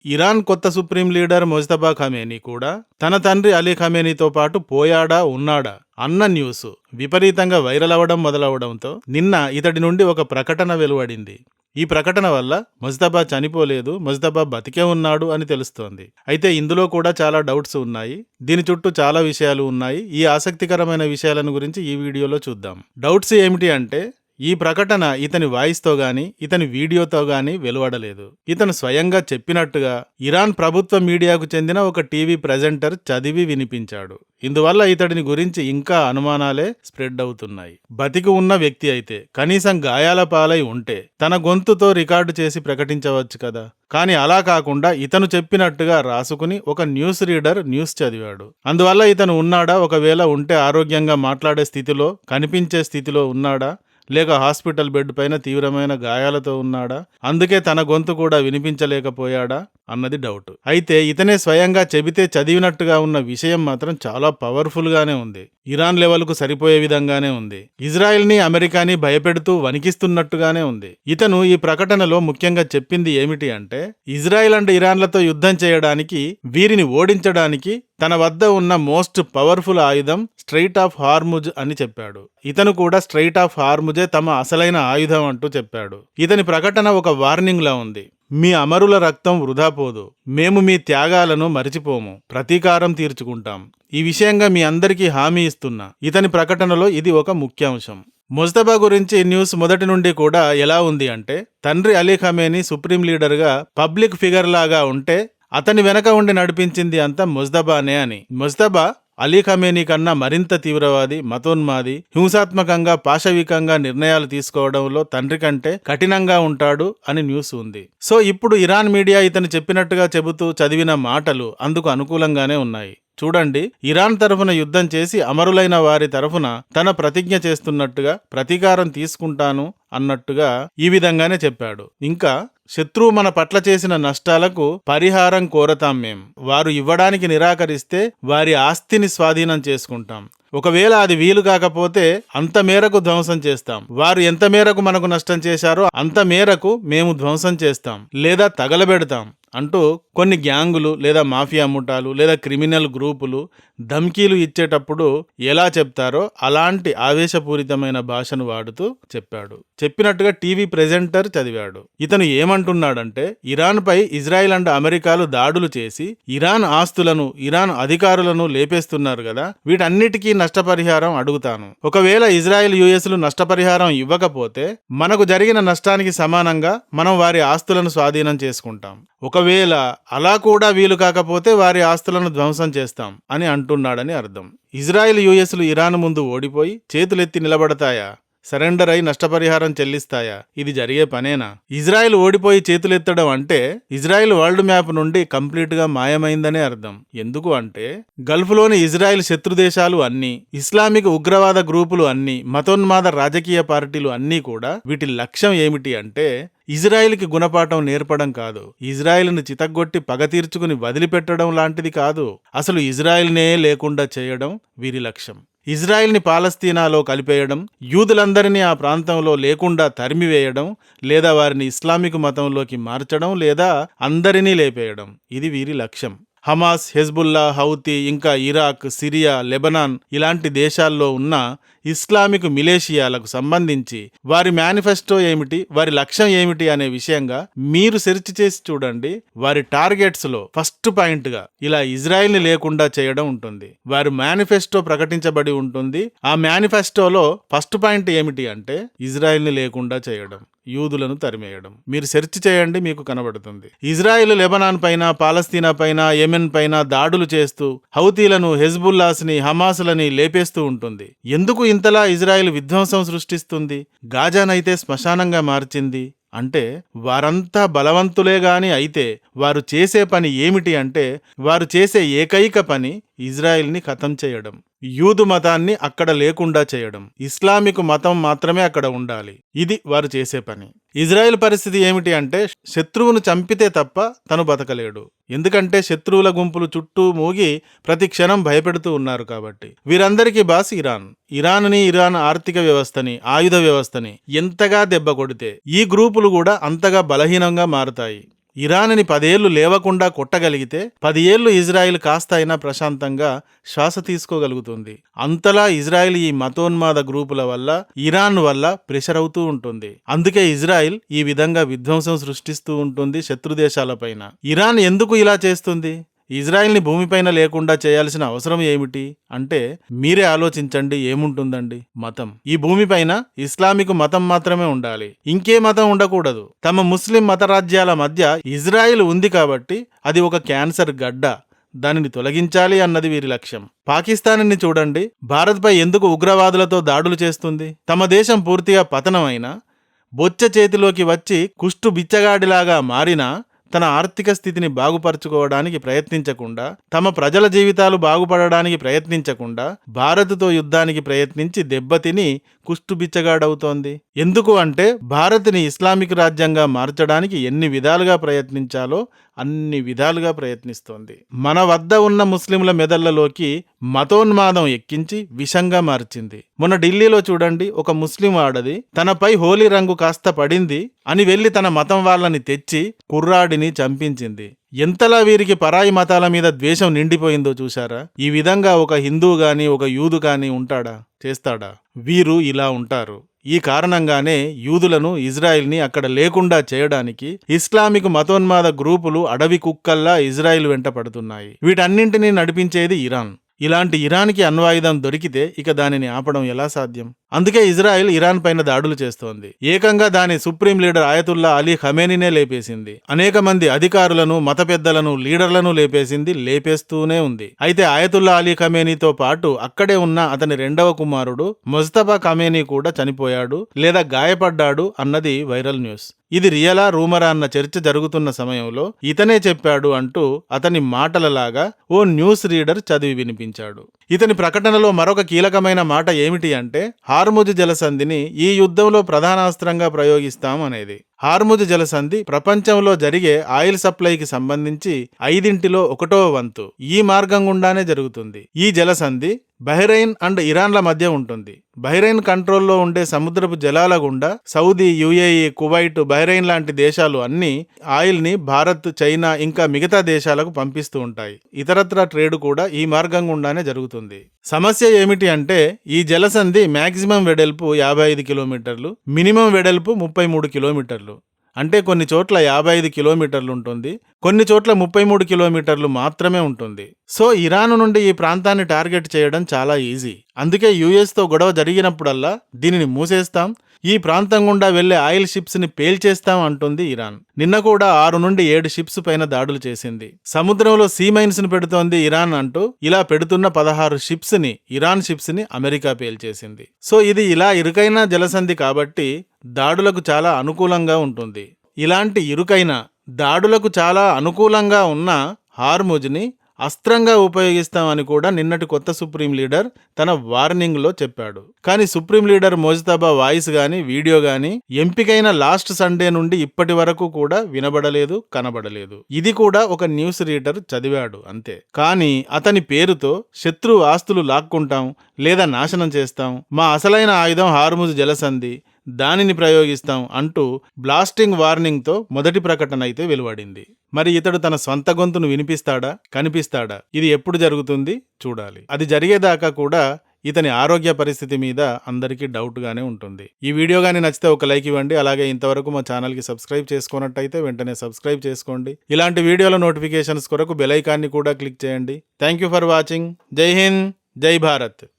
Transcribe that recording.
Iran కొత్త supreme leader Mojtaba Khamenei కూడా తన తండ్రి అలీ ఖమేనీతో పాటు పోయాడా ఉన్నాడా అన్న న్యూస్ విపరీతంగా వైరల్ అవ్వడం మొదలవడంతో నిన్న ఇతడి నుండి ఒక ప్రకటన వెలువడింది. ఈ ప్రకటన వల్ల మొజ్తబా చనిపోలేదు, మొజ్తబా బతికే ఉన్నాడు అని తెలుస్తోంది. అయితే ఇందులో కూడా చాలా డౌట్స్ ఉన్నాయి. దీని చుట్టూ చాలా విషయాలు ఉన్నాయి. ఈ ఆసక్తికరమైన విషయాలను గురించి ఈ వీడియోలో చూద్దాం. డౌట్స్ ఏమిటి అంటే, ఈ ప్రకటన ఇతని వాయిస్తో గాని ఇతని వీడియోతో గాని వెలువడలేదు. ఇతను స్వయంగా చెప్పినట్టుగా ఇరాన్ ప్రభుత్వ మీడియాకు చెందిన ఒక టీవీ ప్రెజెంటర్ చదివి వినిపించాడు. ఇందువల్ల ఇతడిని గురించి ఇంకా అనుమానాలే స్ప్రెడ్ అవుతున్నాయి. బతికి ఉన్న వ్యక్తి అయితే కనీసం గాయాల పాలై ఉంటే తన గొంతుతో రికార్డు చేసి ప్రకటించవచ్చు కదా. కానీ అలా కాకుండా ఇతను చెప్పినట్టుగా రాసుకుని ఒక న్యూస్ రీడర్ న్యూస్ చదివాడు. అందువల్ల ఇతను ఉన్నాడా, ఒకవేళ ఉంటే ఆరోగ్యంగా మాట్లాడే స్థితిలో, కనిపించే స్థితిలో ఉన్నాడా, లేక హాస్పిటల్ బెడ్ పైన తీవ్రమైన గాయాలతో ఉన్నాడా, అందుకే తన గొంతు కూడా వినిపించలేకపోయాడా అన్నది డౌట్. అయితే ఇతనే స్వయంగా చెబితే చదివినట్టుగా ఉన్న విషయం మాత్రం చాలా పవర్ఫుల్ గానే ఉంది. ఇరాన్ లెవెల్కు సరిపోయే విధంగానే ఉంది. ఇజ్రాయెల్ని అమెరికాని భయపెడుతూ వణికిస్తున్నట్టుగానే ఉంది. ఇతను ఈ ప్రకటనలో ముఖ్యంగా చెప్పింది ఏమిటి అంటే, ఇజ్రాయెల్ అండ్ ఇరాన్లతో యుద్ధం చేయడానికి, వీరిని ఓడించడానికి తన వద్ద ఉన్న మోస్ట్ పవర్ఫుల్ ఆయుధం స్ట్రెయిట్ ఆఫ్ హార్ముజ్ అని చెప్పాడు. ఇతను కూడా స్ట్రెయిట్ ఆఫ్ హార్ముజే తమ అసలైన ఆయుధం అంటూ చెప్పాడు. ఇతని ప్రకటన ఒక వార్నింగ్ లా ఉంది. మీ అమరుల రక్తం వృధా పోదు, మేము మీ త్యాగాలను మరిచిపోము, ప్రతీకారం తీర్చుకుంటాం. ఈ విషయంగా మీ అందరికీ హామీ ఇస్తున్నా. ఇతని ప్రకటనలో ఇది ఒక ముఖ్యాంశం. మొజ్తబా గురించి న్యూస్ మొదటి నుండి కూడా ఎలా ఉంది అంటే, తండ్రి అలీ ఖమేనీ సుప్రీం లీడర్గా పబ్లిక్ ఫిగర్ లాగా ఉంటే అతని వెనక ఉండి నడిపించింది అంతా మొజ్తబానే అని. మొజ్తబా అలీ ఖమేనీ కన్నా మరింత తీవ్రవాది, మతోన్మాది, హింసాత్మకంగా, పాశవికంగా నిర్ణయాలు తీసుకోవడంలో తండ్రి కంటే కఠినంగా ఉంటాడు అని న్యూస్ ఉంది. సో ఇప్పుడు ఇరాన్ మీడియా ఇతను చెప్పినట్టుగా చెబుతూ చదివిన మాటలు అందుకు అనుకూలంగానే ఉన్నాయి. చూడండి, ఇరాన్ తరఫున యుద్ధం చేసి అమరులైన వారి తరఫున తన ప్రతిజ్ఞ చేస్తున్నట్టుగా, ప్రతీకారం తీసుకుంటాను అన్నట్టుగా ఈ విధంగానే చెప్పాడు. ఇంకా శత్రువు మన పట్ల చేసిన నష్టాలకు పరిహారం కోరతాం మేం. వారు ఇవ్వడానికి నిరాకరిస్తే వారి ఆస్తిని స్వాధీనం చేసుకుంటాం. ఒకవేళ అది వీలు కాకపోతే అంత మేరకు ధ్వంసం చేస్తాం. వారు ఎంత మేరకు మనకు నష్టం చేశారో అంత మేరకు మేము ధ్వంసం చేస్తాం లేదా తగలబెడతాం అంటూ కొన్ని గ్యాంగులు లేదా మాఫియా ముఠాలు లేదా క్రిమినల్ గ్రూపులు ధమ్కీలు ఇచ్చేటప్పుడు ఎలా చెప్తారో అలాంటి ఆవేశపూరితమైన భాషను వాడుతూ చెప్పాడు. చెప్పినట్టుగా టీవీ ప్రెజెంటర్ చదివాడు. ఇతను ఏమంటున్నాడంటే, ఇరాన్పై ఇజ్రాయెల్ అండ్ అమెరికాలు దాడులు చేసి ఇరాన్ ఆస్తులను, ఇరాన్ అధికారులను లేపేస్తున్నారు కదా, వీటన్నిటికీ నష్టపరిహారం అడుగుతాను. ఒకవేళ ఇజ్రాయెల్ యుఎస్లు నష్టపరిహారం ఇవ్వకపోతే మనకు జరిగిన నష్టానికి సమానంగా మనం వారి ఆస్తులను స్వాధీనం చేసుకుంటాం. ఒకవేళ అలా కూడా వీలు కాకపోతే వారి ఆస్తులను ధ్వంసం చేస్తాం అని అంటున్నాడని అర్థం. ఇజ్రాయెల్ యుఎస్లు ఇరాన్ ముందు ఓడిపోయి చేతులెత్తి నిలబడతాయా? సరెండర్ అయి నష్టపరిహారం చెల్లిస్తాయా? ఇది జరిగే పనేనా? ఇజ్రాయెల్ ఓడిపోయి చేతులెత్తడం అంటే ఇజ్రాయెల్ వరల్డ్ మ్యాప్ నుండి కంప్లీట్ గా మాయమైందనే అర్థం. ఎందుకు అంటే, గల్ఫ్లోని ఇజ్రాయెల్ శత్రు దేశాలు అన్నీ, ఇస్లామిక్ ఉగ్రవాద గ్రూపులు అన్నీ, మతోన్మాద రాజకీయ పార్టీలు అన్నీ కూడా వీటి లక్ష్యం ఏమిటి అంటే, ఇజ్రాయెల్కి గుణపాఠం నేర్పడం కాదు, ఇజ్రాయెల్ను చితగ్గొట్టి పగ తీర్చుకుని వదిలిపెట్టడం లాంటిది కాదు. అసలు ఇజ్రాయెల్నే లేకుండా చేయడం వీరి లక్ష్యం. ఇజ్రాయెల్ని పాలస్తీనాలో కలిపేయడం, యూదులందరినీ ఆ ప్రాంతంలో లేకుండా తరిమివేయడం, లేదా వారిని ఇస్లామిక్ మతంలోకి మార్చడం, లేదా అందరినీ లేపేయడం. ఇది వీరి లక్ష్యం. హమాస్, హెజ్బుల్లా, హౌతీ, ఇంకా ఇరాక్, సిరియా, లెబనాన్ ఇలాంటి దేశాల్లో ఉన్న ఇస్లామిక్ మిలేషియాలకు సంబంధించి వారి మేనిఫెస్టో ఏమిటి, వారి లక్ష్యం ఏమిటి అనే విషయంగా మీరు సెర్చ్ చేసి చూడండి. వారి టార్గెట్స్ లో ఫస్ట్ పాయింట్ గా ఇలా ఇజ్రాయెల్ని లేకుండా చేయడం ఉంటుంది. వారి మేనిఫెస్టో ప్రకటించబడి ఉంటుంది. ఆ మేనిఫెస్టోలో ఫస్ట్ పాయింట్ ఏమిటి అంటే ఇజ్రాయెల్ని లేకుండా చేయడం, యూదులను తరిమేయడం. మీరు సెర్చ్ చేయండి, మీకు కనబడుతుంది. ఇజ్రాయెల్ లెబనాన్ పైన, పాలస్తీనా పైన, యెమెన్ పైన దాడులు చేస్తూ హౌతీలను, హెజ్బుల్లాస్ని, హమాసులని లేపేస్తూ ఉంటుంది. ఎందుకు ఇంతలా ఇజ్రాయెల్ విధ్వంసం సృష్టిస్తుంది? గాజానైతే శ్మశానంగా మార్చింది అంటే వారంతా బలవంతులే గాని అయితే వారు చేసే పని ఏమిటి అంటే, వారు చేసే ఏకైక పని ఇజ్రాయెల్ని ఖతం చేయడం, యూదు మతాన్ని అక్కడ లేకుండా చేయడం, ఇస్లామిక్ మతం మాత్రమే అక్కడ ఉండాలి. ఇది వారు చేసే పని. ఇజ్రాయెల్ పరిస్థితి ఏమిటి అంటే, శత్రువును చంపితే తప్ప తను బతకలేడు. ఎందుకంటే శత్రువుల గుంపులు చుట్టూ మూగి ప్రతి క్షణం భయపెడుతూ ఉన్నారు కాబట్టి. వీరందరికీ బాస్ ఇరాన్. ఇరాన్ ఆర్థిక వ్యవస్థని, ఆయుధ వ్యవస్థని ఎంతగా దెబ్బ కొడితే ఈ గ్రూపులు కూడా అంతగా బలహీనంగా మారుతాయి. ఇరాన్ని 10 ఏళ్లు లేవకుండా కొట్టగలిగితే 10 ఏళ్లు ఇజ్రాయిల్ కాస్త అయినా ప్రశాంతంగా శ్వాస తీసుకోగలుగుతుంది. అంతలా ఇజ్రాయిల్ ఈ మతోన్మాద గ్రూపుల వల్ల, ఇరాన్ వల్ల ప్రెషర్ అవుతూ ఉంటుంది. అందుకే ఇజ్రాయిల్ ఈ విధంగా విధ్వంసం సృష్టిస్తూ ఉంటుంది శత్రుదేశాలపైన. ఇరాన్ ఎందుకు ఇలా చేస్తుంది? ఇజ్రాయిల్ని భూమిపైన లేకుండా చేయాల్సిన అవసరం ఏమిటి అంటే మీరే ఆలోచించండి. ఏముంటుందండి? మతం. ఈ భూమిపైన ఇస్లామిక్ మతం మాత్రమే ఉండాలి, ఇంకే మతం ఉండకూడదు. తమ ముస్లిం మత రాజ్యాల మధ్య ఇజ్రాయిల్ ఉంది కాబట్టి అది ఒక క్యాన్సర్ గడ్డ, దానిని తొలగించాలి అన్నది వీరి లక్ష్యం. పాకిస్తాన్ని చూడండి, భారత్పై ఎందుకు ఉగ్రవాదులతో దాడులు చేస్తుంది? తమ దేశం పూర్తిగా పతనమైనా, బొచ్చ చేతిలోకి వచ్చి కుష్టు బిచ్చగాడిలాగా మారినా తన ఆర్థిక స్థితిని బాగుపరచుకోవడానికి ప్రయత్నించకుండా, తమ ప్రజల జీవితాలు బాగుపడడానికి ప్రయత్నించకుండా భారత్తో యుద్ధానికి ప్రయత్నించి దెబ్బతిని కుష్టుబిచ్చగాడవుతోంది. ఎందుకు అంటే భారత్ని ఇస్లామిక్ రాజ్యంగా మార్చడానికి ఎన్ని విధాలుగా ప్రయత్నించాలో అన్ని విధాలుగా ప్రయత్నిస్తోంది. మన వద్ద ఉన్న ముస్లింల మెదళ్లలోకి మతోన్మాదం ఎక్కించి విషంగా మార్చింది. మొన్న ఢిల్లీలో చూడండి, ఒక ముస్లిం ఆడది తనపై హోలీ రంగు కాస్త పడింది అని వెళ్లి తన మతం వాళ్ళని తెచ్చి కుర్రాడిని చంపించింది. ఎంతలా వీరికి పరాయి మతాల మీద ద్వేషం నిండిపోయిందో చూశారా? ఈ విధంగా ఒక హిందూ గాని, ఒక యూదు గాని ఉంటాడా? చేస్తాడా? వీరు ఇలా ఉంటారు. ఈ కారణంగానే యూదులను, ఇజ్రాయిల్ని అక్కడ లేకుండా చేయడానికి ఇస్లామిక్ మతోన్మాద గ్రూపులు అడవి కుక్కల్లా ఇజ్రాయిల్ వెంట పడుతున్నాయి. వీటన్నింటినీ నడిపించేది ఇరాన్. ఇలాంటి ఇరాన్కి అణ్వాయుధం దొరికితే ఇక దానిని ఆపడం ఎలా సాధ్యం? అందుకే ఇజ్రాయిల్ ఇరాన్ పైన దాడులు చేస్తోంది. ఏకంగా దాని సుప్రీం లీడర్ ఆయతుల్లా అలీ ఖమేనీనే లేపేసింది. అనేక మంది అధికారులను, మత పెద్దలను, లీడర్లను లేపేసింది, లేపేస్తూనే ఉంది. అయితే ఆయతుల్లా అలీ ఖమేనీతో పాటు అక్కడే ఉన్న అతని రెండవ కుమారుడు ముజ్తబా ఖమేనీ కూడా చనిపోయాడు లేదా గాయపడ్డాడు అన్నది వైరల్ న్యూస్. ఇది రియలా రూమరా అన్న చర్చ జరుగుతున్న సమయంలో ఇతనే చెప్పాడు అంటూ అతని మాటలలాగా ఓ న్యూస్ రీడర్ చదివి వినిపించాడు. ఇతని ప్రకటనలో మరొక కీలకమైన మాట ఏమిటి అంటే హార్ముజ్ జలసంధిని ఈ యుద్ధంలో ప్రధానాస్త్రంగా ప్రయోగిస్తాం అనేది. హార్ముజ్ జలసంధి ప్రపంచంలో జరిగే ఆయిల్ సప్లైకి సంబంధించి 5/1 వంతు ఈ మార్గం గుండానే జరుగుతుంది. ఈ జలసంధి బహ్రెయిన్ అండ్ ఇరాన్ల మధ్య ఉంటుంది. బహ్రెయిన్ కంట్రోల్లో ఉండే సముద్రపు జలాల గుండా సౌదీ, యుఏఈ, కువైట్, బహ్రెయిన్ లాంటి దేశాలు అన్ని ఆయిల్ ని భారత్, చైనా ఇంకా మిగతా దేశాలకు పంపిస్తూ ఉంటాయి. ఇతరత్ర ట్రేడ్ కూడా ఈ మార్గం గుండానే జరుగుతుంది. సమస్య ఏమిటి అంటే ఈ జలసంధి మాక్సిమం వెడల్పు 55 కిలోమీటర్లు, మినిమం వెడల్పు 33 కిలోమీటర్లు. అంటే కొన్ని చోట్ల 55 కిలోమీటర్లు ఉంటుంది, కొన్ని చోట్ల 33 కిలోమీటర్లు మాత్రమే ఉంటుంది. సో ఇరాన్ నుండి ఈ ప్రాంతాన్ని టార్గెట్ చేయడం చాలా ఈజీ. అందుకే యుఎస్తో గొడవ జరిగినప్పుడల్లా దీనిని మూసేస్తాం, ఈ ప్రాంతం గుండా వెళ్లే ఆయిల్ షిప్స్ ని పేల్చేస్తాం అంటుంది ఇరాన్. నిన్న కూడా 6 నుండి 7 షిప్స్ పైన దాడులు చేసింది. సముద్రంలో సీ మైన్స్ ని పెడుతోంది ఇరాన్ అంటూ ఇలా పెడుతున్న 16 షిప్స్ ని, ఇరాన్ షిప్స్ ని అమెరికా పేల్చేసింది. సో ఇది ఇలా ఇరుకైన జలసంధి కాబట్టి దాడులకు చాలా అనుకూలంగా ఉంటుంది. ఇలాంటి ఇరుకైన దాడులకు చాలా అనుకూలంగా ఉన్న హార్ముజ్ని అస్త్రంగా ఉపయోగిస్తామని కూడా నిన్నటి కొత్త సుప్రీం లీడర్ తన వార్నింగ్లో చెప్పాడు. కానీ సుప్రీం లీడర్ మోజ్తబా వాయిస్ గాని, వీడియో గాని ఎంపికైన లాస్ట్ సండే నుండి ఇప్పటి వరకు కూడా వినబడలేదు, కనబడలేదు. ఇది కూడా ఒక న్యూస్ రీడర్ చదివాడు అంతే. కానీ అతని పేరుతో శత్రు ఆస్తులు లాక్కుంటాం లేదా నాశనం చేస్తాం, మా అసలైన ఆయుధం హార్ముజ్ జలసంధి, దానిని ప్రయోగిస్తాం అంటూ బ్లాస్టింగ్ వార్నింగ్తో మొదటి ప్రకటన అయితే వెలువడింది. మరి ఇతడు తన స్వంత గొంతును వినిపిస్తాడా, కనిపిస్తాడా? ఇది ఎప్పుడు జరుగుతుంది చూడాలి. అది జరిగేదాకా కూడా ఇతని ఆరోగ్య పరిస్థితి మీద అందరికీ డౌట్గానే ఉంటుంది. ఈ వీడియో కానీ నచ్చితే ఒక లైక్ ఇవ్వండి. అలాగే ఇంతవరకు మా ఛానల్కి సబ్స్క్రైబ్ చేసుకున్నట్టయితే వెంటనే సబ్స్క్రైబ్ చేసుకోండి. ఇలాంటి వీడియోల నోటిఫికేషన్స్ కొరకు బెల్ ఐకాన్ని కూడా క్లిక్ చేయండి. Thank you for watching. జై హింద్, జై భారత్.